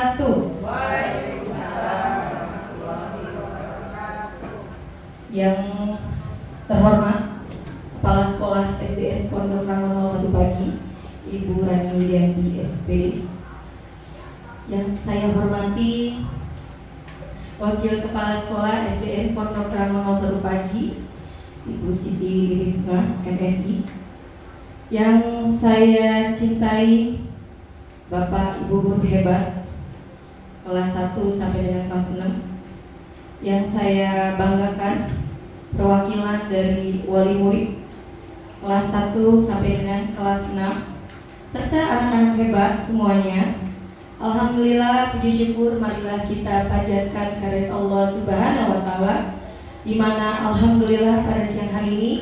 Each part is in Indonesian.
wabarakatuh. Yang terhormat Kepala Sekolah SDN Pondok Rangon 01 Pagi, Ibu Rani Widianti SPD. Yang saya hormati Wakil Kepala Sekolah SDN Pondok Rangon 01 Pagi, Ibu Siti Lirifna MSI. Yang saya cintai Bapak Ibu guru hebat kelas 1 sampai dengan kelas 6. Yang saya banggakan perwakilan dari wali murid kelas 1 sampai dengan kelas 6 serta anak-anak hebat semuanya. Alhamdulillah, puji syukur marilah kita panjatkan kehadirat Allah Subhanahu wa taala, di mana alhamdulillah pada siang hari ini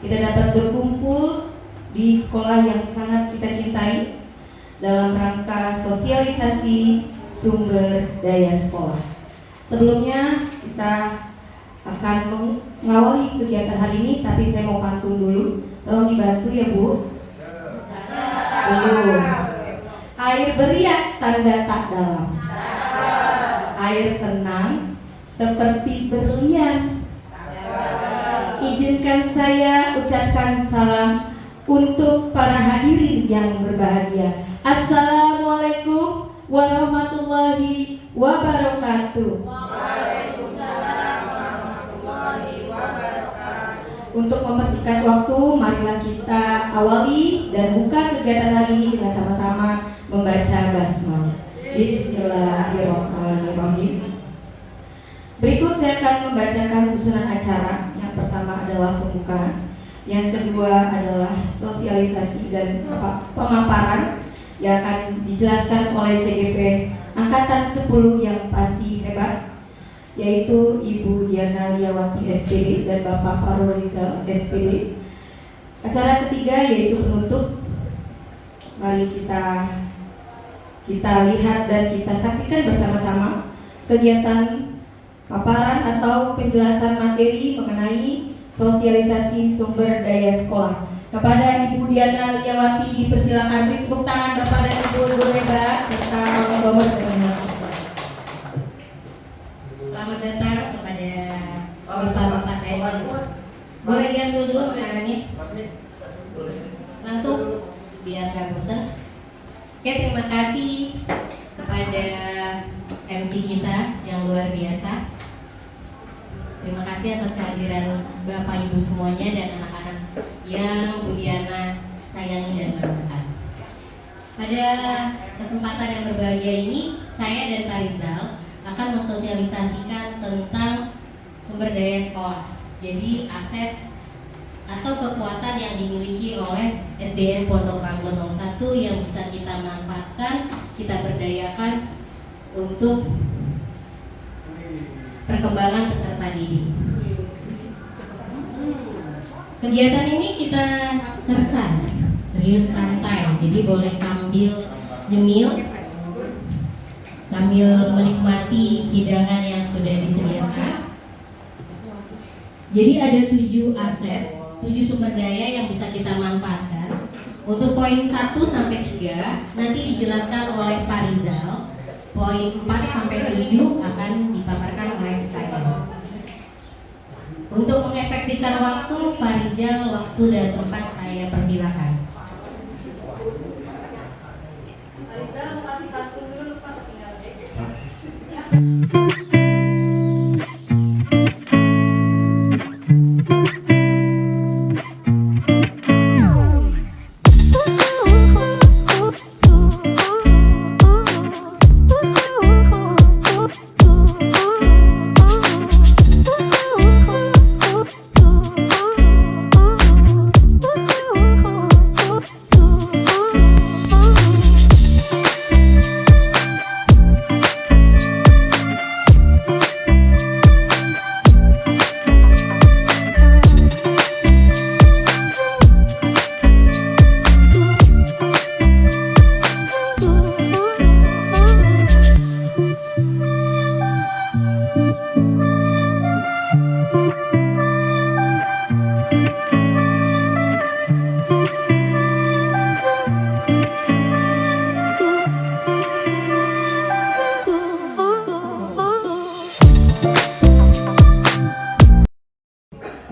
kita dapat berkumpul di sekolah yang sangat kita cintai dalam rangka sosialisasi sumber daya sekolah. Sebelumnya kita akan mengawali kegiatan hari ini, tapi saya mau pantun dulu. Tolong dibantu ya Bu. Belum. Air beriak tanda tak dalam. Air tenang seperti berlian. Izinkan saya ucapkan salam untuk para hadirin yang berbahagia. Assalamualaikum warahmatullahi wabarakatuh. Untuk mempersingkat waktu, marilah kita awali dan buka kegiatan hari ini dengan sama-sama membaca basmalah. Bismillahirrahmanirrahim. Berikut saya akan membacakan susunan acara. Yang pertama adalah pembukaan, yang kedua adalah sosialisasi dan pemaparan yang akan dijelaskan oleh CGP Angkatan 10 yang pasti hebat, yaitu Ibu Diana Liawati SPD dan Bapak Farul Rizal SPD. Acara ketiga yaitu penutup. Mari kita lihat dan kita saksikan bersama-sama kegiatan paparan atau penjelasan materi mengenai sosialisasi sumber daya sekolah. Kepada Ibu Diana Liawati dipersilakan, beri tepuk tangan Bapak dan Ibu guru hebat serta orang tua. Selamat datang kepada Bapak-bapak TNI. Boleh diambil dulu makanannya? Langsung, biar gak bosan. Oke, terima kasih kepada MC kita yang luar biasa. Terima kasih atas kehadiran Bapak Ibu semuanya dan anak-anak yang Bu Diana sayangi dan banggakan. Pada kesempatan yang berbahagia ini, saya dan Pak Rizal akan mensosialisasikan tentang sumber daya sekolah. Jadi aset atau kekuatan yang dimiliki oleh SDN Pondok Rangon 01 yang bisa kita manfaatkan, kita berdayakan untuk perkembangan peserta didik. Kegiatan ini kita sersan, serius santai, jadi boleh sambil nyemil, sambil menikmati hidangan yang sudah disediakan. Jadi ada 7 aset, 7 sumber daya yang bisa kita manfaatkan. Untuk poin 1 sampai 3 nanti dijelaskan oleh Pak Rizal. Poin 4 sampai 7 akan dipaparkan oleh saya. Untuk mengefektifkan waktu, Pak Rizal, waktu dan tempat saya persilakan. Pak Rizal mau kasih pantun dulu Pak.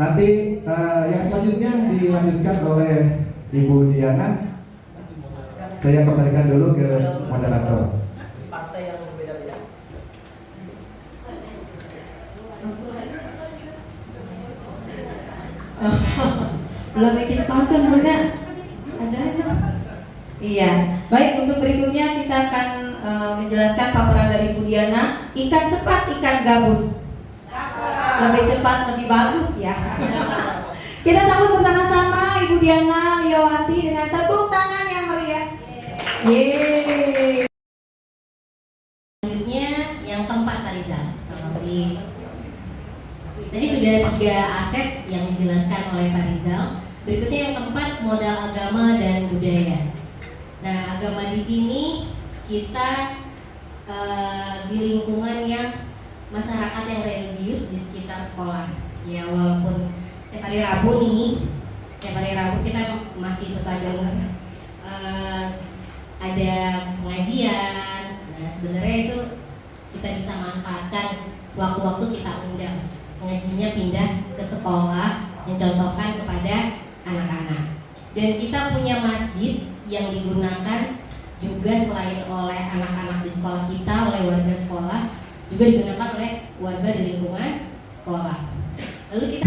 Nanti yang selanjutnya dilanjutkan oleh Ibu Diana. Saya kembalikan dulu ke moderator. Partai yang berbeda-beda. Belum bikin partai Bunda. Ajarin dong. Iya. Baik, untuk berikutnya kita akan menjelaskan paparan dari Bu Diana. Ikan sepat, ikan gabus. Lebih cepat, lebih bagus ya. Kita sambut bersama-sama Ibu Diana Liawati dengan tepuk tangan yang meriah. Yeay. Selanjutnya yang keempat Pak Rizal. Tadi sudah 3 aset yang dijelaskan oleh Pak Rizal. Berikutnya yang keempat modal agama dan budaya. Nah, agama di sini kita di lingkungan yang masyarakat yang religius di sekitar sekolah. Ya walaupun setiap hari Rabu nih, setiap hari Rabu kita masih suka dengar ada pengajian. Nah, sebenarnya itu kita bisa manfaatkan sewaktu-waktu kita undang pengajinya pindah ke sekolah, mencontohkan kepada anak-anak. Dan kita punya masjid yang digunakan juga selain oleh anak-anak di sekolah kita, oleh warga sekolah, juga digunakan oleh warga di lingkungan sekolah. Lalu kita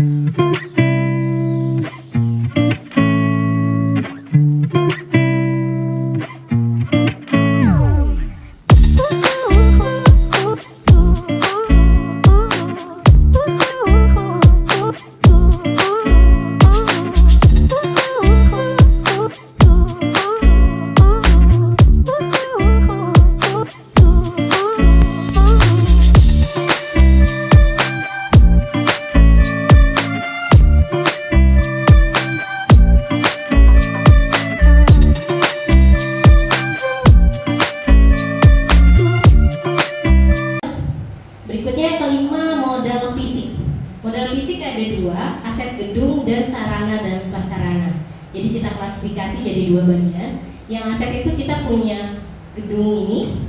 berikutnya yang kelima modal fisik. Modal fisik ada 2, aset gedung dan sarana dan prasarana. Jadi kita klasifikasi jadi 2 bagian. Yang aset itu kita punya gedung ini,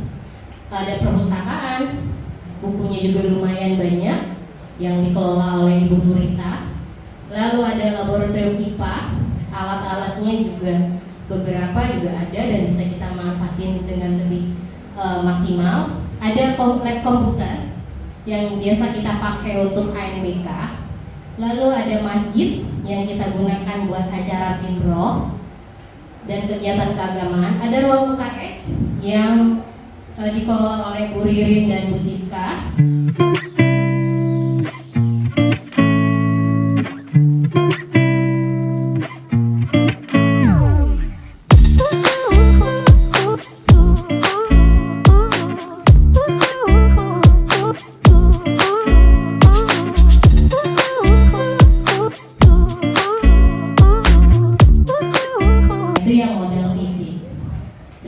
ada perpustakaan, bukunya juga lumayan banyak yang dikelola oleh Ibu Nurita. Lalu ada laboratorium IPA, alat-alatnya juga beberapa juga ada dan bisa kita manfaatin dengan lebih maksimal. Ada lab komputer yang biasa kita pakai untuk ANBK. Lalu ada masjid yang kita gunakan buat acara bimroh dan kegiatan keagamaan. Ada ruang UKS yang dikelola oleh Bu Ririn dan Bu Siska.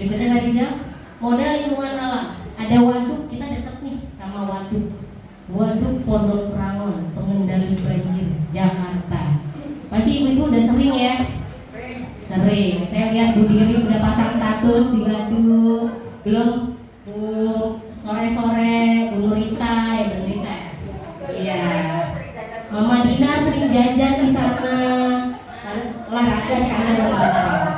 Berikutnya Pak Rizal, modal lingkungan alam. Ada waduk, kita dekat nih sama waduk. Waduk Pondok Rangon, pengendali banjir Jakarta. Pasti ibu-ibu udah sering ya? Sering. Saya lihat Bu Diri udah pasang status di waduk. Belum Bu sore-sore Bu Nurita ya, Bu Nurita. Iya. Mama Dina sering jajan di sana. Olahraga sekarang olahraga.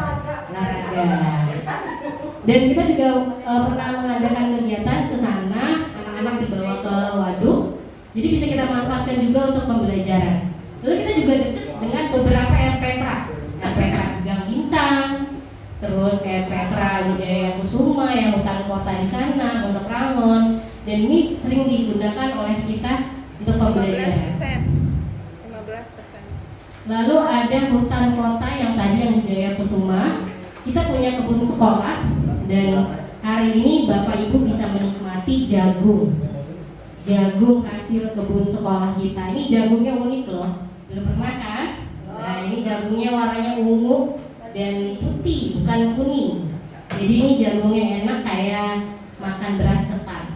Dan kita juga pernah mengadakan kegiatan ke sana, anak-anak dibawa ke waduk. Jadi bisa kita manfaatkan juga untuk pembelajaran. Lalu kita juga dekat dengan beberapa RPTRA. RPTRA Gang Bintang, terus RPTRA Wijaya Kusuma yang hutan kota di sana, untuk Rangon. Dan ini sering digunakan oleh kita untuk pembelajaran. 15%. Lalu ada hutan kota yang tadi yang Wijaya Kusuma. Kita punya kebun sekolah dan hari ini Bapak Ibu bisa menikmati jagung hasil kebun sekolah kita. Ini jagungnya unik loh, belum pernah kan? Nah ini jagungnya warnanya ungu dan putih, bukan kuning. Jadi ini jagungnya enak kayak makan beras ketan.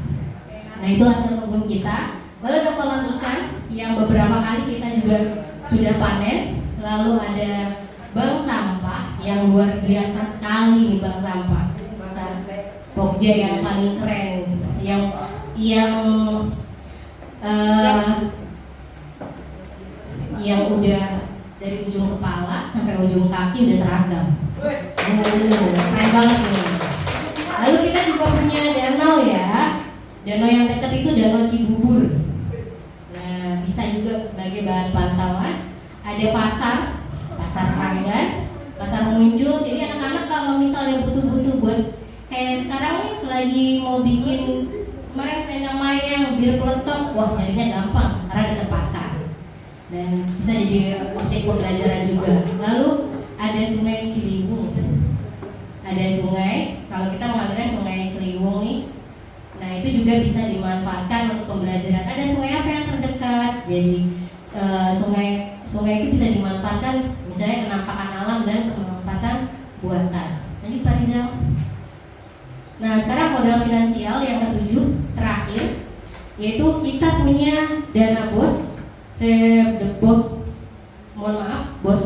Nah itu hasil kebun kita. Lalu ada kolam ikan yang beberapa kali kita juga sudah panen. Lalu ada bank sampah yang luar biasa sekali nih, bank sampah Pokja yang paling keren, yang udah Danau yang dekat itu Danau Cibubur. Nah, bisa juga sebagai bahan pantauan. Ada pasar Ranggan, pasar muncul. Jadi anak-anak kalau misalnya butuh-butuh buat kayak sekarang nih lagi mau bikin kemarin selendang mayang, bir peletok, wah nyarinya gampang karena dekat pasar dan bisa jadi objek pembelajaran juga. Lalu ada Sungai Ciliwung, ada sungai, kalau kita mengalirnya Sungai Ciliwung nih. Nah itu juga bisa dimanfaatkan untuk pembelajaran. Ada sungai apa yang terdekat, jadi sungai itu bisa dimanfaatkan misalnya kenampakan alam dan kemanfaatan buatan. Lanjut Pak Rizal. Nah sekarang modal finansial yang ketujuh terakhir, yaitu kita punya dana bos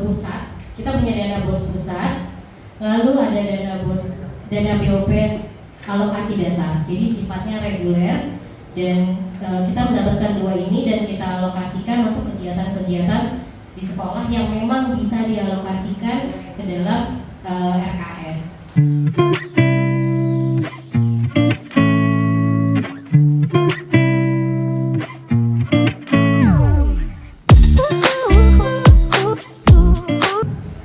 pusat. Kita punya dana bos pusat, lalu ada dana BOP alokasi dasar. Jadi sifatnya reguler dan kita mendapatkan dua ini dan kita alokasikan untuk kegiatan-kegiatan di sekolah yang memang bisa dialokasikan ke dalam RKS.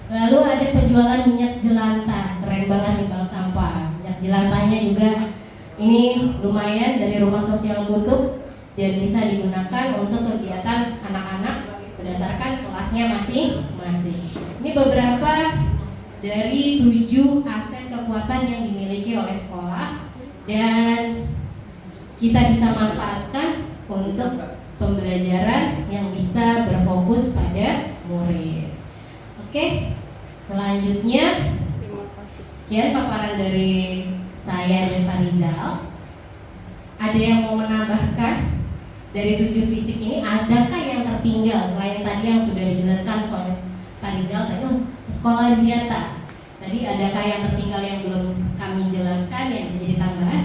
Lalu ada penjualan minyak jelantah, keren banget nih Bang Sampah. Minyak jelantahnya juga ini lumayan dari Rumah Sosial Kutub dan bisa digunakan untuk kegiatan anak-anak berdasarkan kelasnya masing-masing. Ini beberapa dari 7 aset kekuatan yang dimiliki oleh sekolah dan kita bisa manfaatkan untuk pembelajaran yang bisa berfokus pada murid. Oke, selanjutnya sekian paparan dari saya dan Pak Rizal. Ada yang mau menambahkan dari 7 fisik ini, adakah yang tertinggal selain tadi yang sudah dijelaskan soal Pak Rizal tadi? Sekolah Diata tadi, adakah yang tertinggal yang belum kami jelaskan yang bisa jadi tambahan?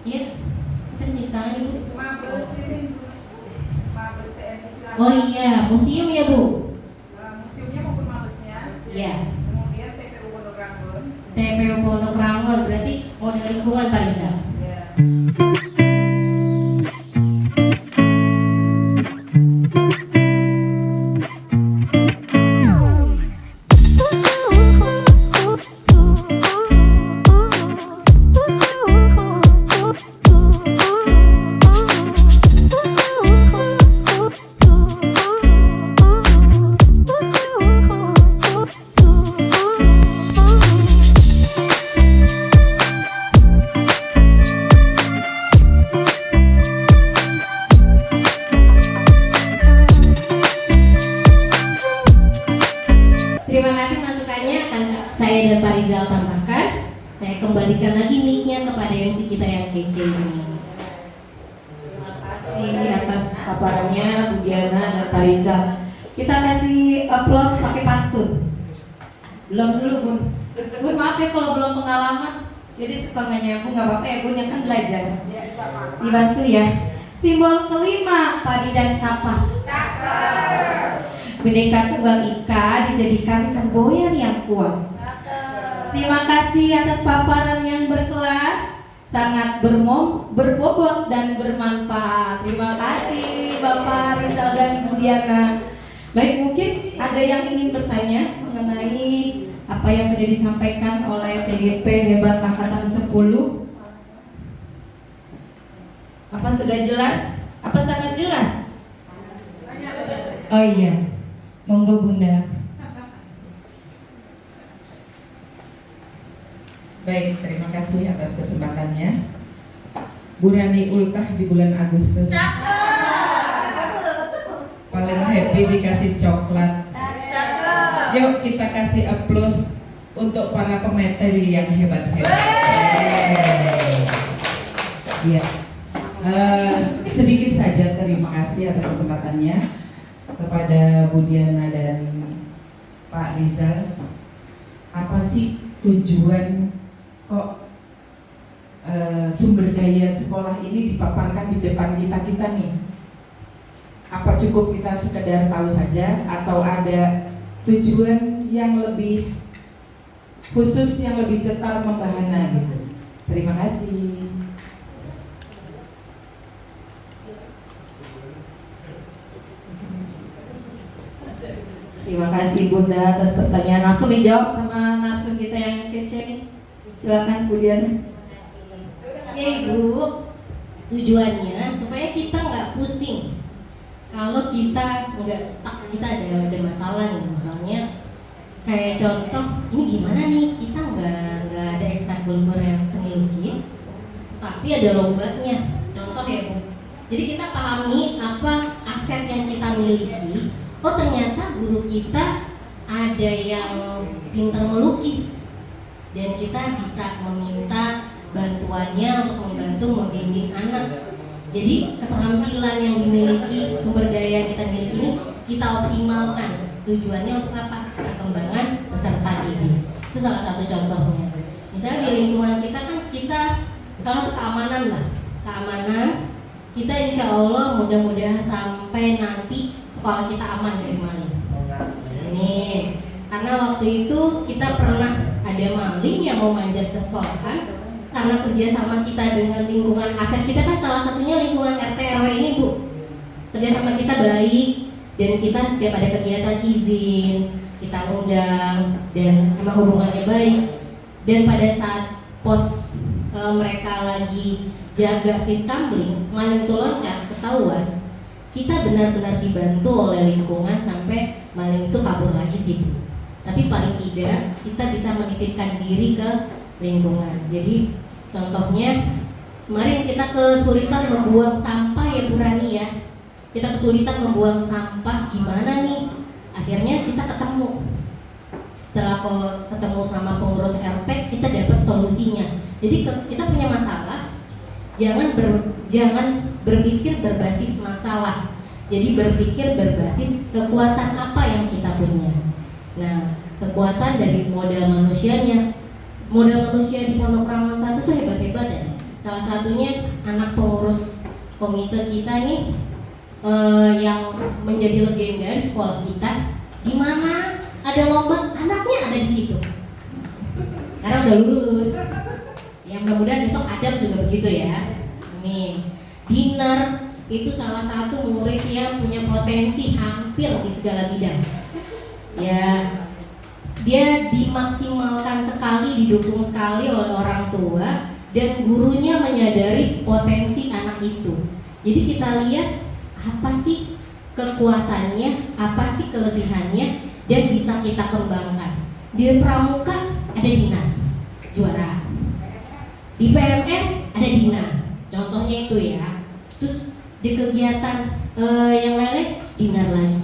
Iya, kita jadi tangan Ibu. Oh iya, museum ya Bu? Museumnya maupun mabesnya. Iya. Kemudian TPU Pondok Ranggon. TPU Pondok Ranggon berarti model lingkungan Pak Rizal. Ya. Terima kasih masukannya akan saya dan Pak Rizal tambahkan. Saya kembalikan lagi mic-nya kepada MC kita yang kece ini. Terima kasih atas paparannya Bu Diana dan Pak Rizal. Kita kasih applause pakai pantun. Belum dulu Bun. Bun maaf ya kalau belum pengalaman. Jadi suka nggak nyambung, nggak apa-apa ya Bun, yang kan belajar. Dibantu ya. Simbol kelima, padi dan kapas. Bineka Tunggal Ika dijadikan semboyan yang kuat. Terima kasih atas paparan yang berkelas, sangat berbobot dan bermanfaat. Terima kasih Bapak Rizal dan Ibu Diana. Baik, mungkin ada yang ingin bertanya mengenai apa yang sudah disampaikan oleh CGP Hebat Angkatan 10. Apa sudah jelas? Apa sangat jelas? Oh iya, monggo Bunda. Baik, terima kasih atas kesempatannya. Bu Rani ultah di bulan Agustus. Paling happy dikasih coklat. Yuk kita kasih aplaus untuk para pemateri yang hebat-hebat. Ya. Sedikit saja terima kasih atas kesempatannya kepada Bu Diana dan Pak Rizal. Apa sih tujuan kok sumber daya sekolah ini dipaparkan di depan kita nih? Apa cukup kita sekedar tahu saja atau ada tujuan yang lebih khusus, yang lebih cetar membahana gitu? Terima kasih. Terima kasih Bunda atas pertanyaan. Langsung dijawab sama narsum kita yang kece nih. Silakan Bu Diana. Ya Ibu, tujuannya supaya kita nggak pusing. Kalau kita nggak stuck, kita ada masalah nih, misalnya kayak contoh, ini gimana nih, kita nggak ada ekstrakurikuler yang seni lukis, tapi ada lombanya. Contoh ya Bu. Jadi kita pahami apa aset yang kita miliki. Oh ternyata guru kita ada yang pintar melukis dan kita bisa meminta bantuannya untuk membantu membimbing anak. Jadi keterampilan yang dimiliki, sumber daya yang kita miliki ini kita optimalkan. Tujuannya untuk apa? Perkembangan peserta didik. Itu salah satu contohnya. Misalnya di lingkungan kita kan kita salah satu keamanan lah. Keamanan kita insya Allah mudah-mudahan sampai nanti sekolah kita aman dari maling. Amin. Karena waktu itu kita pernah ada maling yang mau manjat ke sekolahan. Karena kerjasama kita dengan lingkungan aset kita kan salah satunya lingkungan RT RW ini Bu. Kerjasama kita baik dan kita setiap ada kegiatan izin kita undang dan emang hubungannya baik. Dan pada saat pos mereka lagi jaga sistambling, maling itu loncat ketahuan, kita benar-benar dibantu oleh lingkungan sampai maling itu kabur lagi sih Bu. Tapi paling tidak kita bisa menitipkan diri ke lingkungan. Jadi contohnya kemarin kita kesulitan membuang sampah ya Bu Rani ya. Kita kesulitan membuang sampah, gimana nih? Akhirnya kita ketemu. Setelah ketemu sama pengurus RT, kita dapat solusinya. Jadi kita punya masalah, jangan berpikir berbasis masalah. Jadi berpikir berbasis kekuatan apa yang kita punya. Nah, kekuatan dari modal manusianya. Modal manusia di Pondok Rangon 1 tuh hebat-hebat ya. Salah satunya anak pengurus komite kita nih yang menjadi legenda di sekolah kita. Di mana ada lomba, anaknya ada di situ. Sekarang udah lulus. Ya mudah-mudahan besok Adam juga begitu ya. Amin. Dinar itu salah satu murid yang punya potensi hampir di segala bidang. Ya, dia dimaksimalkan sekali, didukung sekali oleh orang tua dan gurunya menyadari potensi anak itu. Jadi kita lihat apa sih kekuatannya, apa sih kelebihannya dan bisa kita kembangkan. Di Pramuka ada Dinar, juara. Di PMR ada Dinar, contohnya itu ya. Terus di kegiatan yang lain Dinar lagi.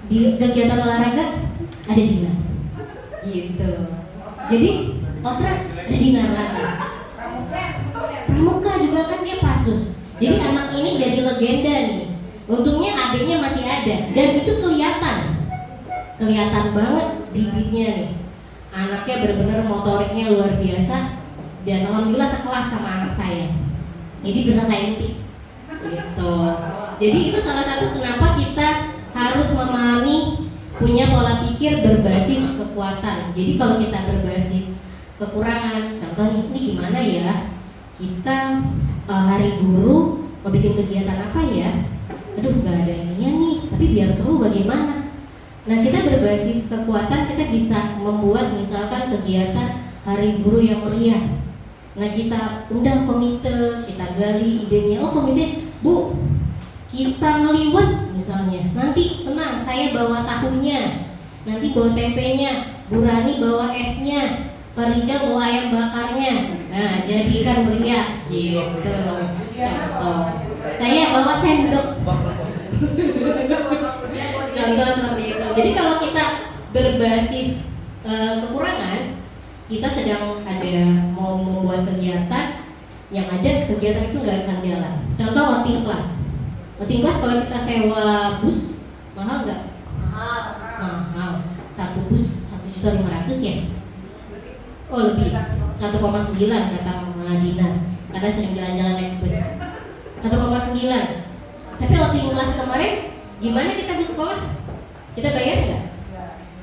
Di kegiatan olahraga ada Dinar, gitu. Jadi Otra ada Dinar lagi. Pramuka juga kan dia pasus. Jadi anak ini jadi legenda nih. Untungnya adiknya masih ada dan itu kelihatan banget bibitnya nih. Anaknya benar-benar motoriknya luar biasa dan alhamdulillah sekelas sama anak saya. Jadi bisa saya intip. Gitu. Jadi itu salah satu kenapa kita harus memahami punya pola pikir berbasis kekuatan. Jadi kalau kita berbasis kekurangan, contohnya ini gimana ya? Kita hari guru mau bikin kegiatan apa ya? Aduh nggak ada ininya nih, tapi biar seru bagaimana? Nah kita berbasis kekuatan kita bisa membuat misalkan kegiatan hari guru yang meriah. Nah kita undang komite, kita gali idenya. Oh komite, Bu, kita ngeliwet misalnya. Nanti tenang, saya bawa tahunya, nanti bawa tempenya, Bu Rani bawa esnya, Pak Rijal bawa ayam bakarnya. Nah jadikan meriah, gitu. Contoh. Saya bawa sendok. Contoh seperti itu. Jadi kalau kita berbasis kekurangan, kita sedang ada mau membuat kegiatan yang ada kegiatan itu nggak akan jalan. Contoh outing class. Outing class kalau kita sewa bus mahal nggak? Mahal. Satu bus 1.500.000 ya? Oh lebih. 1,9 kata Mama Dina. Karena sering jalan-jalan naik bus. 1,9. Tapi outing class kemarin gimana kita bus sekolah? Kita bayar nggak?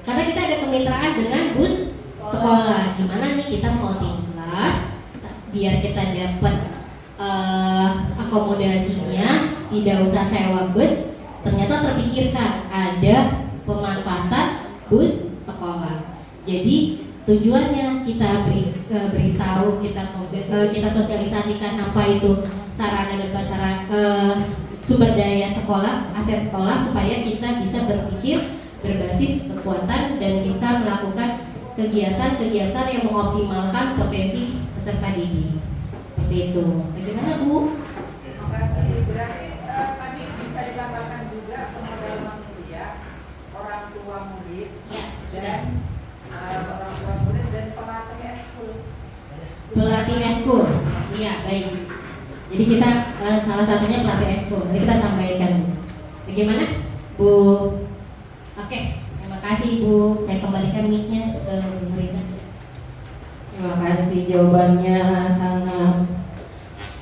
Karena kita ada kemitraan dengan bus sekolah. Gimana nih kita mau outing class biar kita dapat akomodasinya tidak usah sewa bus, ternyata terpikirkan ada pemanfaatan bus sekolah. Jadi tujuannya kita beritahu, kita sosialisasikan apa itu sarana dan sumber daya sekolah, aset sekolah, supaya kita bisa berpikir berbasis kekuatan dan bisa melakukan kegiatan-kegiatan yang mengoptimalkan potensi peserta didik. Seperti itu. Bagaimana Bu? Terima kasih. Berarti tadi bisa ditambahkan juga pemodal manusia, orang tua murid, Ya, sudah. dan orang tua murid dan pelatih eskul. Pelatih eskul. Iya, baik. Jadi kita salah satunya pelatih eskul. Nanti kita tambahkan. Bagaimana, Bu? Oke, terima kasih Bu. Saya kembalikan mic-nya ke Bu Rita. Terima kasih, jawabannya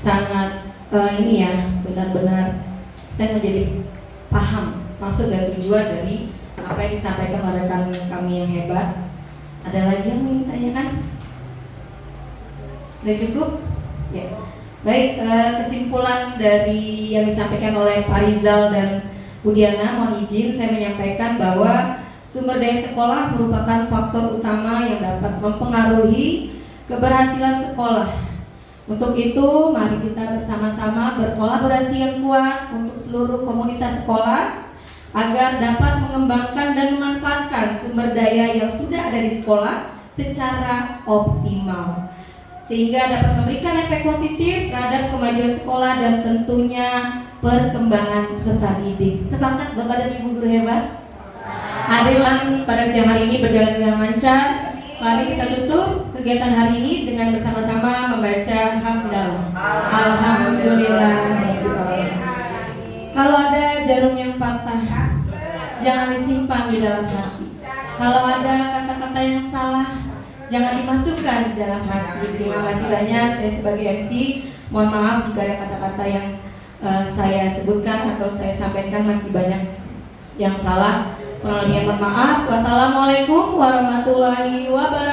sangat ini ya, benar-benar dan menjadi paham maksud dan tujuan dari apa yang disampaikan oleh rekan kami yang hebat. Ada lagi yang ingin ditanyakan? Sudah cukup? Ya. Baik, kesimpulan dari yang disampaikan oleh Pak Rizal dan Bu Diana, mohon izin saya menyampaikan bahwa sumber daya sekolah merupakan faktor utama yang dapat mempengaruhi keberhasilan sekolah. Untuk itu, mari kita bersama-sama berkolaborasi yang kuat untuk seluruh komunitas sekolah agar dapat mengembangkan dan memanfaatkan sumber daya yang sudah ada di sekolah secara optimal, sehingga dapat memberikan efek positif terhadap kemajuan sekolah dan tentunya perkembangan peserta didik. Sepakat Bapak dan Ibu guru hebat? Hadirin pada siang hari ini berjalan dengan lancar. Mari kita tutup kegiatan hari ini dengan bersama-sama membaca hamdalah. Alhamdulillah. Kalau ada jarum yang patah, jangan disimpan di dalam hati. Kalau ada kata-kata yang salah, jangan dimasukkan di dalam hati. Terima kasih banyak. Saya sebagai MC, mohon maaf jika ada kata-kata yang saya sebutkan atau saya sampaikan masih banyak yang salah. Mohon maaf. Wassalamualaikum warahmatullahi wabarakatuh.